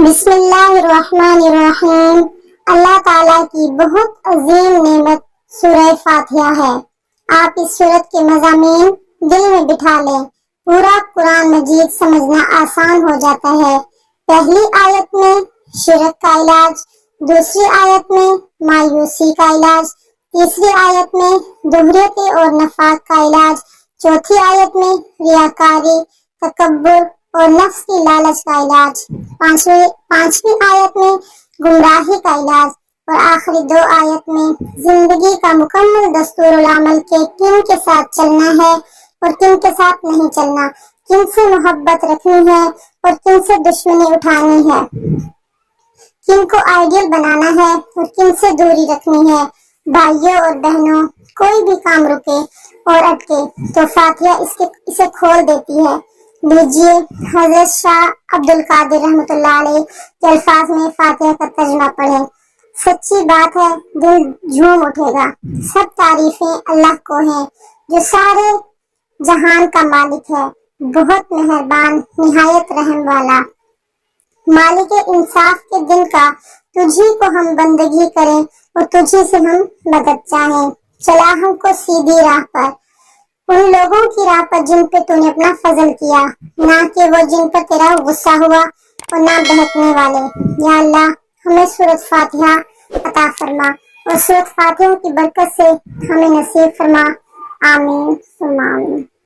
بسم اللہ الرحمن الرحیم۔ اللہ تعالیٰ کی بہت عظیم نعمت سورہ فاتحہ ہے۔ آپ اس سورت کے مضامین دل میں بٹھا لیں، پورا قرآن مجید سمجھنا آسان ہو جاتا ہے۔ پہلی آیت میں شرک کا علاج، دوسری آیت میں مایوسی کا علاج، تیسری آیت میں دہریت اور نفاق کا علاج، چوتھی آیت میں ریاکاری، تکبر اور نفس کی لالچ کا علاج، پانچویں آیت میں گمراہی کا علاج، اور آخری دو آیت میں زندگی کا مکمل دستور العمل کے کن کے ساتھ چلنا ہے اور کن کے ساتھ نہیں چلنا، کن سے محبت رکھنی ہے اور کن سے دشمنی اٹھانی ہے، کن کو آئیڈیل بنانا ہے اور کن سے دوری رکھنی ہے۔ بھائیوں اور بہنوں، کوئی بھی کام رکے اور اٹکے تو فاتحہ اسے کھول دیتی ہے۔ لیجیے حضرت شاہ عبد القادر رحمۃ اللہ علیہ کے الفاظ میں فاتحہ کا ترجمہ پڑھیں۔ سچی بات ہے، دل جھوم اٹھے گا۔ سب تعریفیں اللہ کو ہیں جو سارے جہان کا مالک ہے، بہت مہربان، نہایت رحم والا۔ مالک انصاف کے دن کا تجھی کو ہم بندگی کریں اور تجھی سے ہم مدد چاہیں۔ چلا ہم کو سیدھی راہ پر، ان لوگوں کی راہ پر جن پہ تو نے اپنا فضل کیا، نہ کہ وہ جن پر تیرا غصہ ہوا اور نہ بہکنے والے۔ یا اللہ، ہمیں سورۃ فاتحہ عطا فرما اور سورۃ فاتحہ کی برکت سے ہمیں نصیب فرما۔ آمین ثم آمین۔